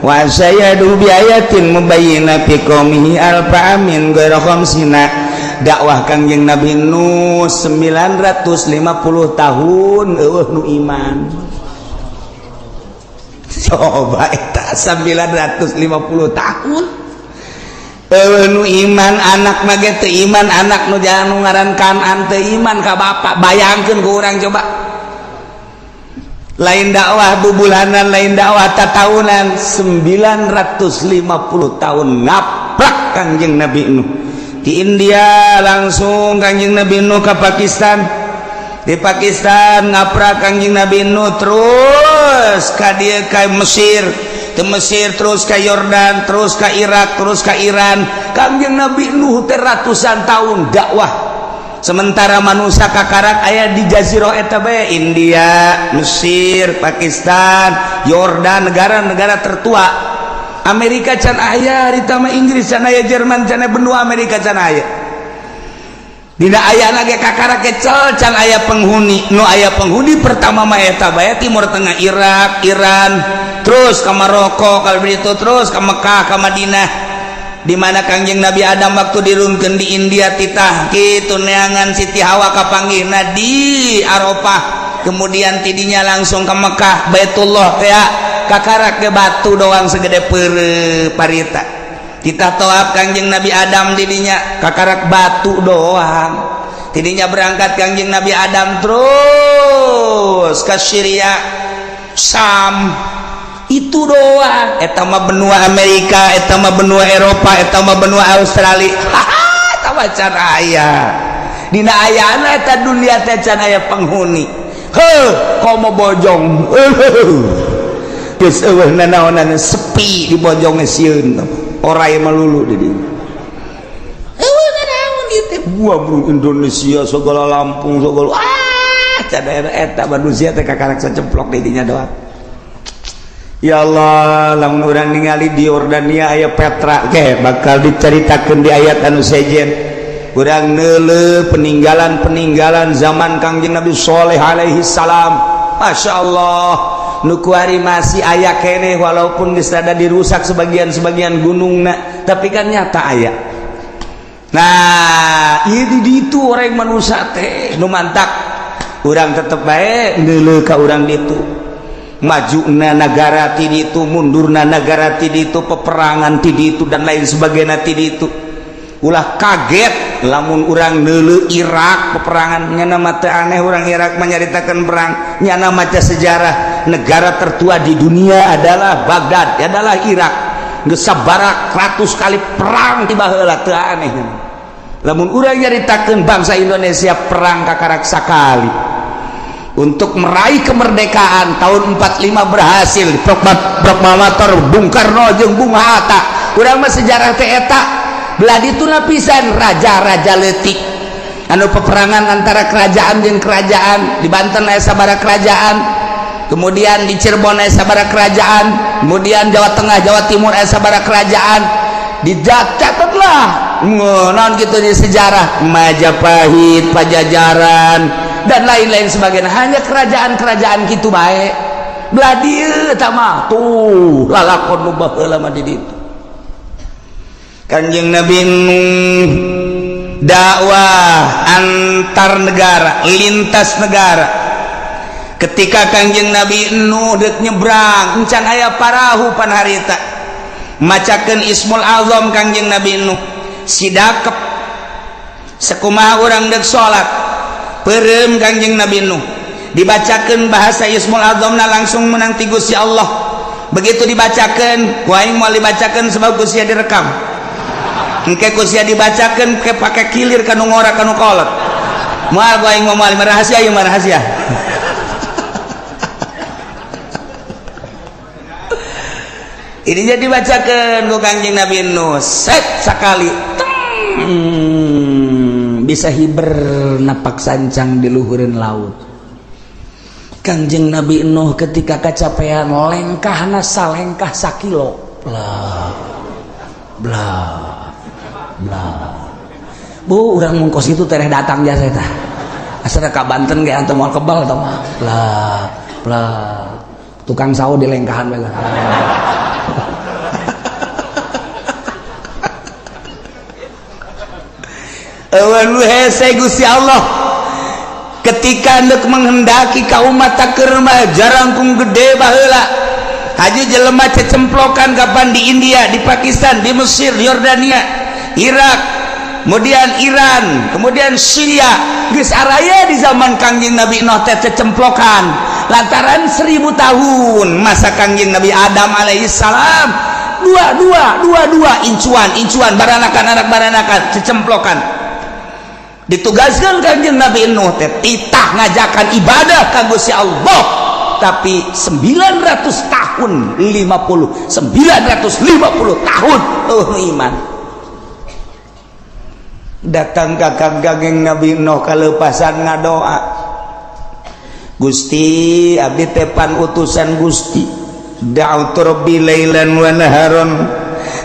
wa sayadu bi ayatin mubayyina fi qaumihi alfa amin ghairu khamsina dakwah Kanjeng Nabi Nuh 950 tahun eueuh nu iman coba eta 950 tahun nu iman anak mah ge teu iman anak nu jangan nu ngaran Kanan teu iman ka bapak bayangkeun ku urang coba lain dakwah bubulanan lain dakwah tatahunan 950 tahun ngaplak Kanjeng Nabi Nuh di India langsung Kanjeng Nabi Nuh ke Pakistan di Pakistan ngaprak Kanjeng Nabi Nuh terus ka dieu ka Mesir terus ke Yordan terus ke Irak terus ke Iran Kanjeng Nabi Nuh teh ratusan tahun dakwah sementara manusia kakarak aya di jazirah eta bae India Mesir Pakistan Yordan negara-negara tertua Amerika can aya ditama Inggris can aya Jerman can aya benua Amerika can aya dina ayana ge kakarak kecel can aya penghuni nu aya penghuni pertama mah eta bae Timur Tengah Irak Iran terus ke Maroko kalau begitu terus ke Mekah ke Madinah di mana Kanjeng Nabi Adam waktu dirunkeun di India titah kitu neangan Siti Hawa kapanggihna di Arafah kemudian tidinya langsung ke Mekah Baitullah teh kakarak ke batu doang segede parita kita toab Kanjeng Nabi Adam didinya kakarak batu doang tidinya berangkat Kangjeng Nabi Adam terus ke Syria Sam itu doang eta mah benua Amerika eta mah benua Eropa eta mah benua Australia eta mah can aya dina ayana eta dunia teh can aya penghuni heuh komo bojong geus eueuh nanaonan sepi di bojong sieun oray malulu di dieu eueuh nanaon ieu teh buah Indonesia segala Lampung segala can eta manusia teh kakarak saceplok di dinya doang. Ya Allah, lamun urang ningali di Yordania aya Petra ge bakal diceritakeun di ayat anu sejen. Urang neuleuh peninggalan zaman Kangjeng Nabi Shalih alaihi salam. Masyaallah, nu kuari masih aya keneh walaupun geus rada dirusak sebagian gunungna, tapi kan nyata aya. Nah, ieu di ditu orang manusia teh nu mantak. Urang tetep bae neuleuh ka urang ditu. Majuna negara ti ditu, mundurna negara ti ditu, peperangan ti ditu dan lain sebagainya ti ditu. Ulah kaget lamun urang neuleuh Irak peperangan nyana mah teu aneh urang Irak menyaritakeun perang nyana maca sejarah negara tertua di dunia adalah Baghdad adalah Irak geus sabaraha ratus kali perang ti baheula teu aneh. Lamun urang nyaritakeun bangsa Indonesia perang kakarak sakali untuk meraih kemerdekaan tahun 45 berhasil proklamator Bung Karno jeung Bung Hatta urang mah sejarah teh eta belah dituna pisan raja-raja leutik anu peperangan antara kerajaan jeung kerajaan di Banten aya sabaraha kerajaan kemudian di Cirebon aya sabaraha kerajaan kemudian Jawa Tengah Jawa Timur aya sabaraha kerajaan dicatatlah naon kitu di sejarah Majapahit Pajajaran dan lain-lain sebagainya hanya kerajaan-kerajaan gitu baik belah dieu eta mah tuh lalakon nu baheula mah di ditu Kanjeng Nabi dakwah antar negara lintas negara ketika Kanjeng Nabi deuk nyebrang encan aya parahu pan harita macakeun Ismul Azam Kanjeng Nabi sidakep sakumaha urang deuk salat Perem Kanjeng Nabi Nuh dibacakan bahasa Ismul Azamna langsung menang ti Gusti Allah begitu dibacakan ku aing moal dibacakan sebab Gusti direkam engke Gusti dibacakan ke pake kilir kanu ngora kanu kolot moal ku aing moal rahasia ieu mah rahasia ini jadi dibacakan ku Kanjeng Nabi Nuh set sakali bisa hiber napak sancang di luhureun laut. Kanjeng Nabi Nuh ketika kecapean lengkahna salengkah sakilo blah blah blah bu urang mungkos itu tereh datang jasa eta asana ka Banten ge antum moal kebal eta mah blah blah tukang sawo di lengkahan bae awan hese Gusti Allah ketika hendak menghendaki ka umat takeur mah jarangkung gede baheula haju jelema cecemplokan kapan di India di Pakistan di Mesir di Yordania Irak kemudian Iran kemudian Syria geus araya di zaman Kangjeng Nabi Nuh teh cecemplokan lantaran 1000 tahun masa Kangjeng Nabi Adam alaihi salam dua incuan baranakan anak baranakan cecemplokan ditugaskan Kanjeng Nabi Nuh teh titah ngajakan ibadah ka Gusti Allah tapi 900 tahun 950 tahun iman datang ka Kanjeng Nabi Nuh kalepasan ngadoa Gusti abdi tepan utusan Gusti da'utu rabbi lailan wa naharon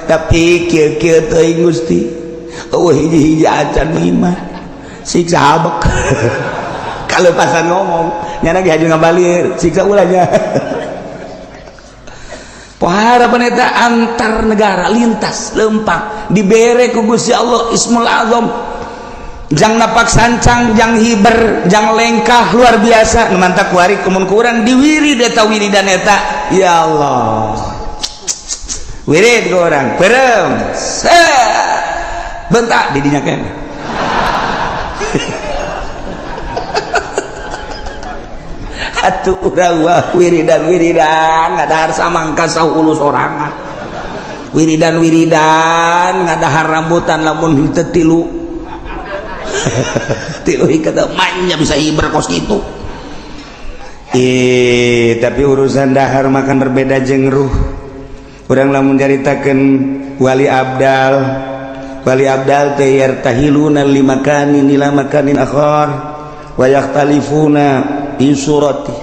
tapi kieu-kieu teuing Gusti eueuh hiji-hiji acan iman siksa habek kalau pasan ngomong nyana ge haju ngabalir siksa ulahnya pohara peneta antar negara lintas lempang dibere ku Gusti Allah Ismul Azam jang napak sancang jang hiber jang lengkah luar biasa nu mantap kuari kumun kurang diwirid eta wiridan eta ya Allah wirid ku urang perem bentak di dinya keneh atuh urang wah wiridan ngadahar samangka 10 sorangan wiridan ngadahar rambutan lamun henteu tilu kata manjam saiber kos kitu. Tapi urusan dahar makan berbeda jeung ruh. Urang lamun caritakeun wali abdal teh yartahiluna limakanin ila makanin akhar wa yakhtalifuna fi surati.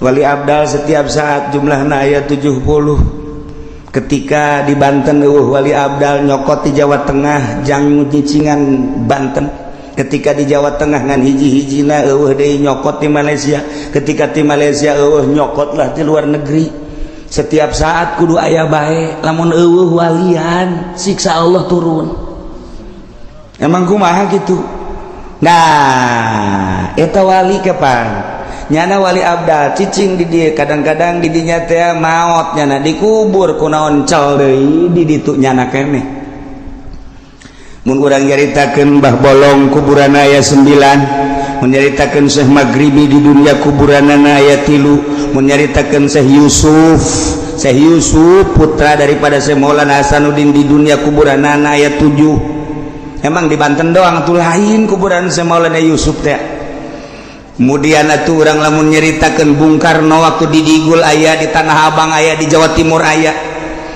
Wali abdal setiap saat jumlahna aya 70. Ketika di Banten wali abdal nyokot di Jawa Tengah jang nyicingan Banten. Ketika di Jawa Tengah ngan hiji-hijina eueuh deui nyokot di Malaysia. Ketika di Malaysia eueuh nyokot lah di luar negeri. Setiap saat kudu aya bae, lamun eueuh walian siksa Allah turun. Emang kumaha gitu? Nah, eta wali kapan? Nyana wali abdal cicing di dieu kadang-kadang di dinya teh maot nyana dikubur kunaon cal deui di ditu nyana keneh. Mun urang nyaritakeun Mbah Bolong kuburanna aya 9, mun nyaritakeun Syekh Maghribi di dunia kuburanna aya 3, mun nyaritakeun Syekh Yusuf putra daripada Syekh Maulana Hasanuddin di dunia kuburanna aya 7. Emang di Banten doang atuh lain kuburan Syekh Maulana Yusuf teh. Kemudian atuh urang lamun nyaritakeun Bung Karno waktu di Digul aya, di Tanah Abang aya, di Jawa Timur aya.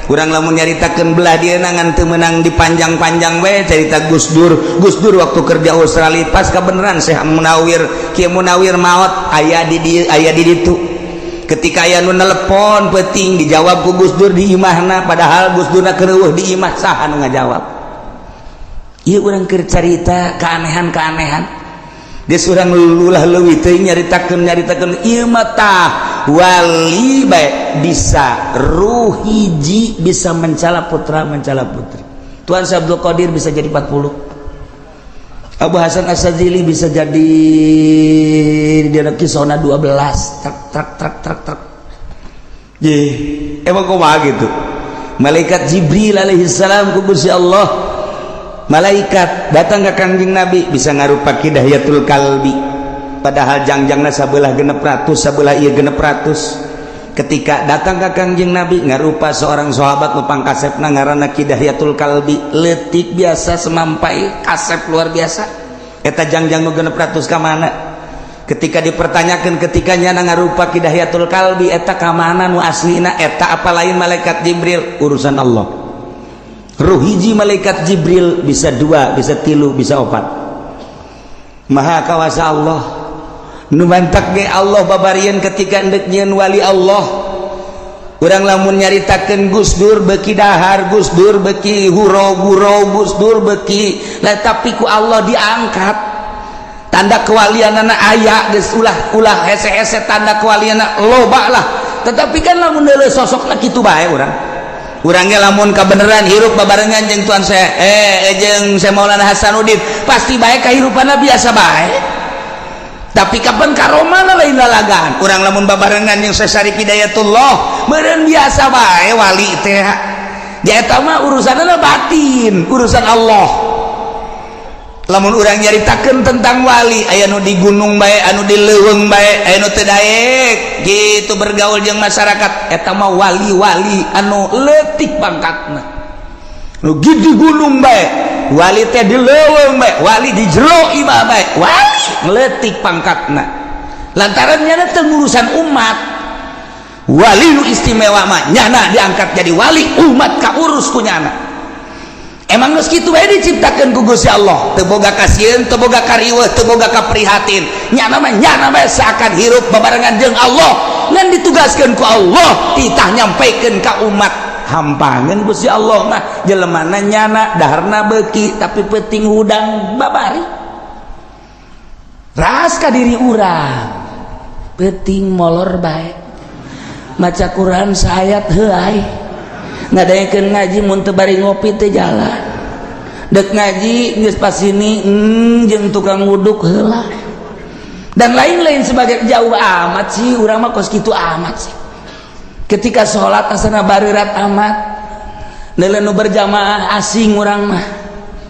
Urang lamun nyaritakeun belah dieuna ngan teu meunang dipanjang-panjang we cerita Gus Dur waktu kerja Australia pas kabeneran Syekh Munawir Kiai Munawir maot aya di ditu. Ketika aya nu nelepon peuting dijawab ku Gus Dur di imahna padahal Gus Durna keur di imah saha nu ngajawab. Ieu urang keur carita keanehan-keanehan. Geus urang ulah leuwih teuing nyaritakeun ieu mah tah wali bae bisa ruh hiji bisa mencala putra mencala putri. Tuan Syekh Abdul Qadir bisa jadi 40. Abu Hasan As-Sadzili bisa jadi dia kisona 12 trak. Emang kumaha gitu. Malaikat Jibril alaihi salam ku Gusti Allah. Malaikat datang ke Kangjeng Nabi bisa ngarupa Hidayatul Kalbi. Padahal jangjangna sabelah 600 sabelah ieu 600. Ketika datang ke Kangjeng Nabi ngarupa seorang sahabat nu pangkasepna ngaranna Hidayatul Kalbi, leutik biasa semampai kasep luar biasa. Eta jangjang nu 600 ka mana? Ketika dipertanyakan ketika nyana ngarupa Hidayatul Kalbi eta ka mana nu aslina? Eta apa lain malaikat Jibril, urusan Allah. Ruh hiji malaikat Jibril bisa 2, bisa 3, bisa 4. Maha kawasa Allah. Nu mantak ge Allah babarian ketika endek nyeun wali Allah. Urang lamun nyaritakeun Gus Dur beuki dahar, Gus Dur beuki huro-huro, Gus Dur beuki lah tapi ku Allah diangkat. Tanda kewalianana aya geus ulah hese-hese tanda kewalianana loba lah. Tetapi kan lamun deuleu sosokna kitu bae urang. Urangnya lamun kabeneran hirup babarengan jeung tuan saya jeung Syekh Maulana Hasanuddin pasti bae kahirupanna biasa bae. Tapi kapan karomana lain lalagan. Urang lamun babarengan jeung Syekh Syarif Hidayatullah meureun biasa bae wali teh. Ya eta mah urusanna batin, urusan Allah. Lamun urang nyaritakeun tentang wali aya nu di gunung bae, anu di leuweung bae, aya nu teu daek gitu bergaul jeung masyarakat. Eta mah wali-wali anu leutik pangkatna. Nu di gunung bae, wali teh di leuweung bae, wali di jero imah bae, wali leutik pangkatna. Lantaran nyana teu ngurusan umat. Wali nu istimewa mah nyana diangkat jadi wali umat kaurus ku nyana. Emang geus kitu bae diciptakeun ku Gusti Allah, teu boga kasieun, teu boga kariweuh, teu boga kaprihatin. Nyana mah seakan hirup babarengan jeung Allah, ngan ditugaskeun ku Allah titah nyampaikeun ka umat. Hampangeun Gusti Allah mah jelemana nyana daharna beuki tapi peuting hudang babari. Ras ka diri urang, peuting molor bae. Maca Quran saayat heuai. Ngadaengkeun ngaji mun teu bari ngopi teh jalan. Dek ngaji geus pas sini jeung tukang wuduk heula. Dan lain-lain sebagai jauh amat sih urang mah kos kitu amat sih. Ketika salat asana bareurat amat. Neuleuh nu berjamaah asing urang mah.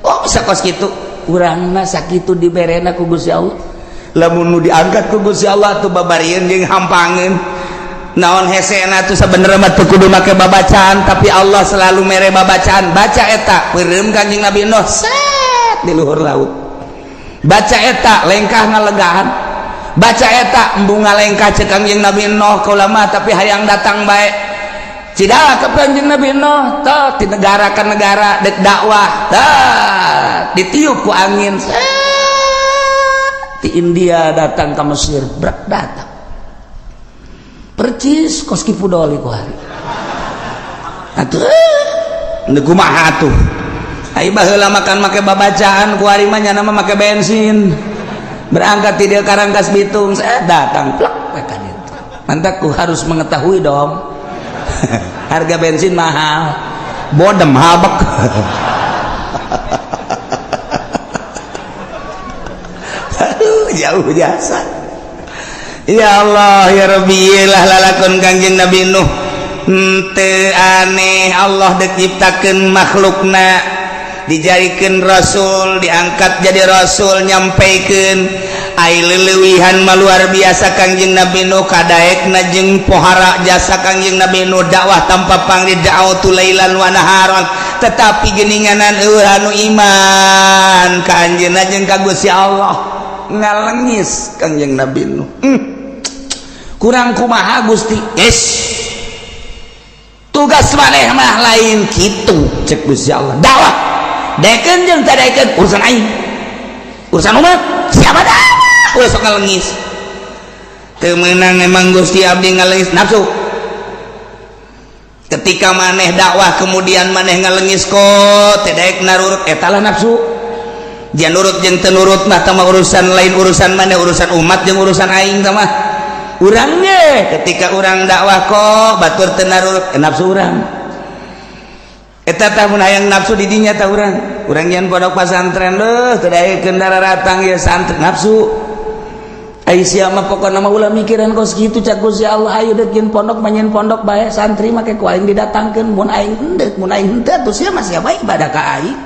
Oh bisa kos kitu. Urang mah sakitu diberena ku Gusti Allah. lamun nu diangkat ku Gusti Allah tuh babarieun jeung hampangeun naon hesena tuh sabenerna mah teu kudu make babacaan tapi Allah selalu mere babacaan baca eta peureum Kanjeng Nabi Nuh set di luhur laut baca eta lengkah ngalegaan baca eta embung ngalengkah cek Kanjeng Nabi Nuh kaula mah tapi hayang datang bae cidalah ke Kanjeng Nabi Nuh tah di negara ka negara dek dakwah tah ditiup ku angin di India datang ke Mesir berat datang percis kos kipudoli ku hari atuh nu kumaha atuh ai baheula makan make babacaan ku hari mah nya nama make bensin berangkat ti dieu ka Rangkas Bitung saya datang plak ka dieu mantap ku harus mengetahui dong harga bensin mahal bodem habek jauh jasa ya Allah ya Rabbi lah lalakon Kanjeng Nabi Nuh teu aneh Allah dek nyiptakeun makhlukna dijadikeun rasul diangkat jadi rasul nyampaikeun ai leuweuhan mah luar biasa Kanjeng Nabi Nuh kadaekna jeung pohara jasa Kanjeng Nabi Nuh dakwah tanpa pangri da'watu lailan wa naharan tetapi geuninganan anu iman ka anjeunna jeung ka Gusti Allah ngalengis Kanjeng Nabi Nuh kurang kumaha Gusti yes tugas maneh mah lain kitu cek Gusti Allah dakwah deken jeung teu deken urusan aing urusan umat siapa dah ulah sok ngalengis teu meunang emang Gusti abdi ngalengis nafsu ketika maneh dakwah kemudian maneh ngalengis kok teu daek narurut eta lah nafsu jangan nurut jeung teu nurut mah tah urusan lain urusan maneh urusan umat jeung urusan aing tah mah urang ge ketika urang dakwah kok batur teu narurut nafsu urang eta tah mun hayang nafsu di dinya tah urang nyen pondok pasantren teu daekeun dararatang ieu santri nafsu ai sia mah pokona mah ulah mikiran kos kitu cak Gusti Allah ayo deuk yen pondok mah nyen pondok bae santri make ku aing didatangkeun mun aing hendeuk mun aing henteu atuh sia mah sia bae ibadah ka aing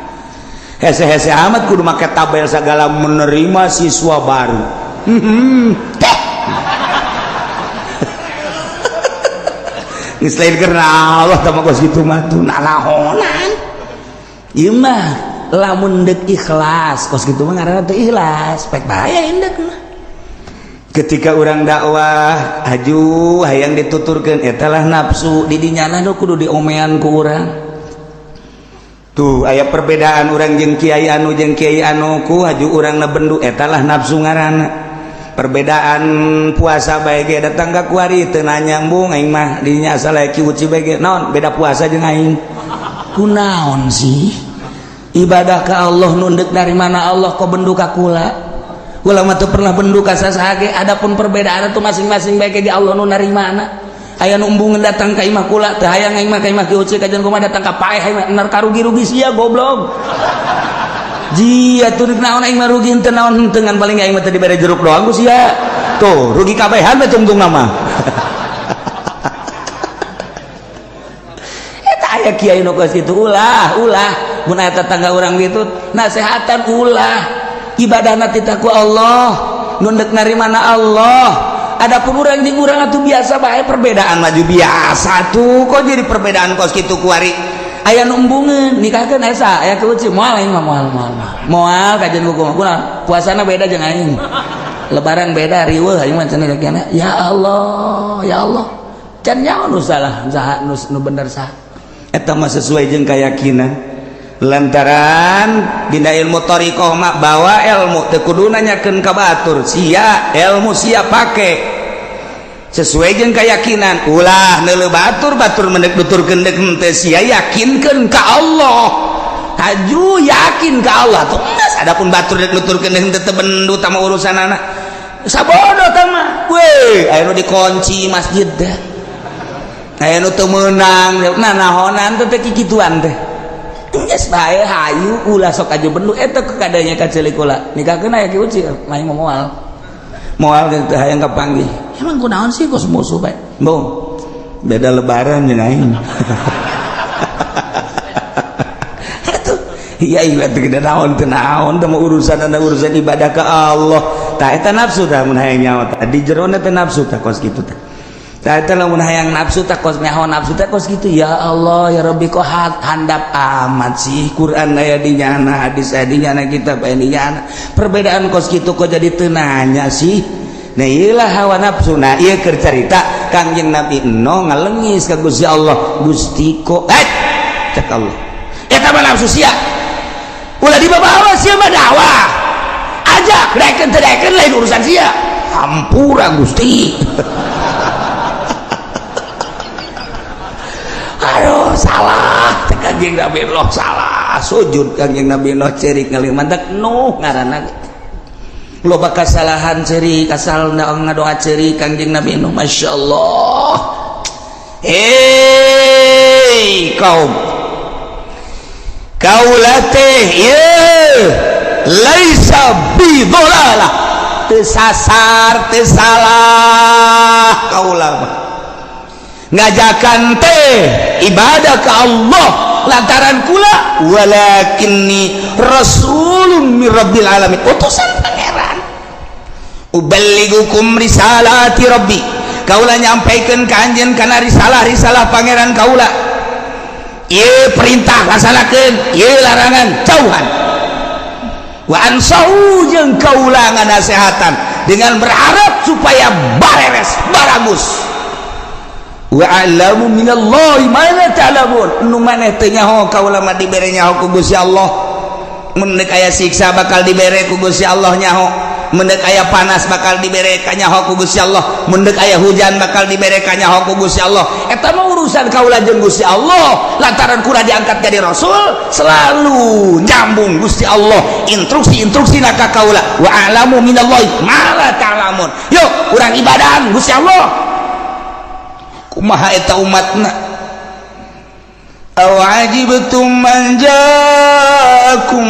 hese-hese amat kudu make tabel segala menerima siswa baru geus lain karena Allah tama kos kitu mah tuh nalahonan ieu mah lamun deuk ikhlas kos kitu mah ngaranna teu ikhlas pek bahaya indek mah ketika urang dakwah aju hayang dituturkeun eta lah nafsu di dinyana kudu diomean ku urang tuh aya perbedaan urang jeung kiai anu ku aju urang na bendu eta lah nafsu ngaranna perbedaan puasa bae ge datang ka kuari teu nanyambung aing mah dinya asal ki uci bae ge naon beda puasa jeung aing kunaon sih ibadah ka Allah nu deuk dari mana Allah kok bendu ka kula mah teu pernah bendu ka sasaha ge adapun perbedaan itu masing-masing bae ge di Allah nu narimana aya nu embungeun datang ka imah kula teu hayang aing mah ka imah ki uci kajian kumaha datang ka paeh aing mah karugi-rugi sia goblok jia tuh naon aing mah rugi henteu naon henteu ngan paling aing mah teh dibere jeruk doang ku sia tuh rugi kabehan mah tungtung nama eta aya kiai nu geus kitu ulah mun aya tetangga urang kitu nasehatan ulah ibadahna ti ku Allah nu deuk narimana Allah adapun urang jeung urang atuh biasa bae perbedaan maju biasa tuh kok jadi perbedaan kos kitu kuari aya nu embungeun nikahkeun asa aya ku uci moal aing mah moal kajian kumaha kunaon puasana beda jeung aing lebaran beda riweuh aing mah cenah kiana ya Allah can nyaon nu salah saha nu bener saha eta mah sesuai jeung keyakinan lantaran dina ilmu thariqah mah bawa ilmu teu kudu nanyakeun ka batur sia ilmu sia pake sesuai jeung keyakinan ulah neuleuh batur mendek nuturkeun deuk teh sia yakinkeun ka Allah aju yakin ka Allah tuh geus adapun batur deuk nuturkeun deuk teu bendu tama urusanana sabodo tama we aya nu dikunci masjid teh aya nu teu meunang nahonan teh kikituan teh geus bae hayu ulah sok aju bendu eta kadanya ka ceulik ulah nikahkeun aya ki uci lain moal teh hayang kapanggih emang kunaon sih kos musuh bae bong beda lebaran jeung aing atuh iya teu naon teu urusan ibadah ka Allah tah eta nafsu tah mun hayang nyaho tah di jerona teh nafsu tah kos kitu tah tah eta lamun hayang nafsu tah kos nyaho nafsu tah kos kitu ya Allah ya Rabbi kok handap amat sih Quran aya di nyana hadis aya di nyana kitab aya di nyana perbedaan kos kitu kok jadi teu nanya sih nah iyalah hawa nafsu nah ieu keur carita Kangjeng Nabi Nuh ngalengis ka Gusti Allah Gusti kok cek Allah eta mah nafsu sia ulah dibawa sia mah dakwah ajak reken teu reken lain urusan sia hampura Gusti aduh salah Kangjeng Nabi Nuh salah sujud Kangjeng Nabi Nuh cerik ngalih mantek Nuh ngaranna loba kasalahan cerik asal ngadoa cerik Kangjeng Nabi Nuh masyaallah kaum kaulateh ye laisa bidolalah teu sasar teu salah kaulah ngajakan teh ibadah ke Allah lantaran kula walakinni rasulun min rabbil alamin utusan pangeran uballigukum risalati rabbi kaula nyampaikeun ka anjeun kana risalah pangeran kaula ieu perintah laksanakeun ieu larangan jauhan wa ansau jeung kaula nganasehatan dengan berharap supaya bareres baragus wa alamu minallahi ma la ta'lamun nu maneh teu nyaho kaula mah dibere nyaho ku Gusti Allah mun aya siksa bakal dibere ku Gusti Allah nyaho mun aya panas bakal dibere ka nyaho ku Gusti Allah mun aya hujan bakal dibere ka nyaho ku Gusti Allah eta mah urusan kaula jeung Gusti Allah lantaran kura diangkat jadi rasul selalu nyambung Gusti Allah instruksi ka kaula wa alamu minallahi ma la ta'lamun yuk urang ibadahan Gusti Allah kumaha eta umatna aw ajibtum man ja'akum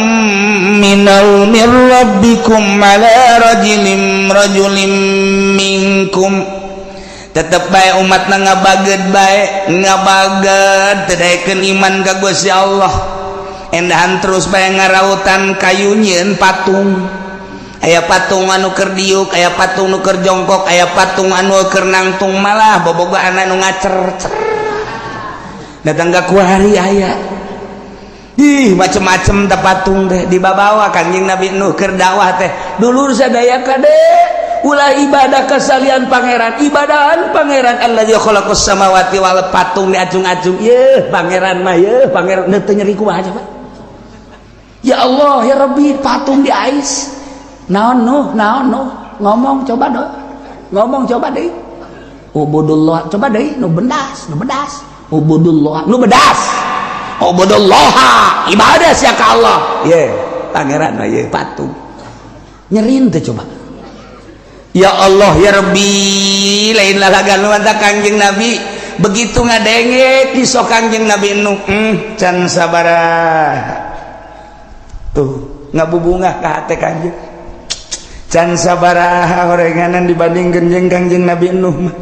minal mir rabbikum ala rajulin minkum tetep bae umatna ngabageud bae ngabageud teu iman ka Gusti Allah endahan terus bae ngarautan kayunyeun patung aya patung anu keur diuk aya patung nu keur jongkok aya patung anu keur nangtung malah bobogohan anu ngacer datang ka kuari aya ih macem-macem teh patung teh dibawa Kangjeng Nabi Nuh keur dakwah teh dulur sadaya kade ulah ibadah kesalian pangeran ibadahan pangeran allazi khalaqas samawati wal patung diacung-acung yeuh pangeran mah yeuh pangeran teu nyeri kumaha coba ya Allah ya Rabbi patung di ais naon Nuh ngomong coba deh ubudullah coba deh nu bedas ubudullah nu bedas ubudullah ibadah sia ka Allah ye pangeran ye patung nyerin teh coba ya Allah ya Rabbi lain lalagan mantap Kangjeng Nabi begitu ngadenge di sok Kangjeng Nabi Nuh can sabaraha tuh ngabubungah ka hate Kangjeng can sabaraha horenganan dibandingkeun jeung Kangjeng Nabi Nuh mah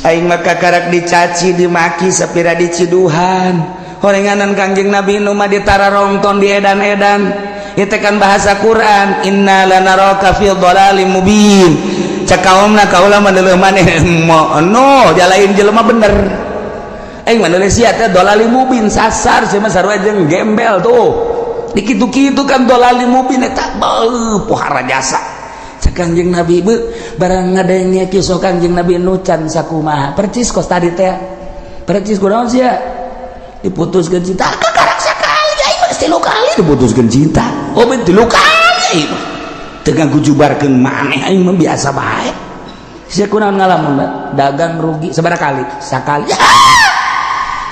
aing mah kakarak dicaci dimaki sapira diciduhan horenganan Kangjeng Nabi Nuh mah ditararongton diedan-edan ieu teh kan bahasa Quran inna lanaraka fi dhalalim mubin cakaomna kaula maneuleum maneh no jalain jelema bener aing maneuleum sia teh dhalalim mubin sasar sia mah sarua jeung gembel tuh dikitu-kitu kan dhalalim mubin eta pohara jasa cak Kangjeng Nabi barang ngadenge kisah Kangjeng Nabi Nuh can sakumaha percis kos tadi teh percis kunaon sia diputuskeun cinta kakarak sakali aing mah 3 kali diputuskeun cinta oh ben 3 kali aing mah teu ganggu jubarkeun maneh aing mah biasa bae sia kunaon ngalamun dagang rugi sabaraha kali sakali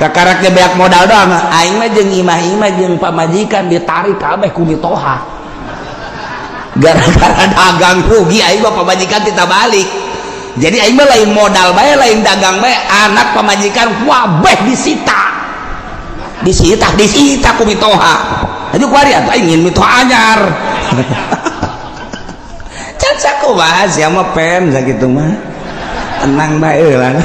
kakaraknya beak modal doang aing mah jeung imah-imah jeung pamajikan ditarik kabeh ku mitoha gara-gara dagang rugi aing mah pamajikan kita balik jadi aing mah lain modal bae lain dagang bae anak pamajikan wabeh disita ku mitoha aja kuari atuh aing ingin mitoha anyar can sakumaha sia mah pen sakitu mah tenang bae lah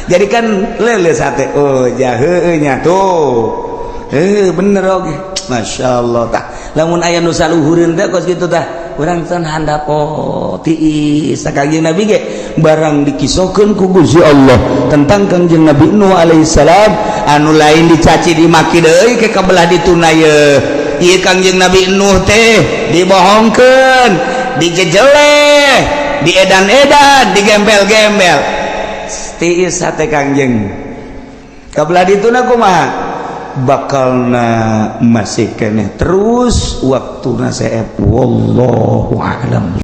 jadi kan lele sate oh jaheunya tuh bener oge Masya Allah tah lamun aya nu saluhureun teh kos kitu tah urang teh handap tiis Kangjeng Nabi ge barang dikisahkeun ku Gusti Allah tentang Kangjeng Nabi Nuh alaihissalam anu lain dicaci dimaki deui ke kabelah dituna ye ieu Kangjeng Nabi Nuh teh dibohongkeun dijejeleh diedan-edan digembel-gembel tiis hate Kangjeng kabelah dituna kumaha bakalna masih keneh terus waktuna saep wallahu a'lam.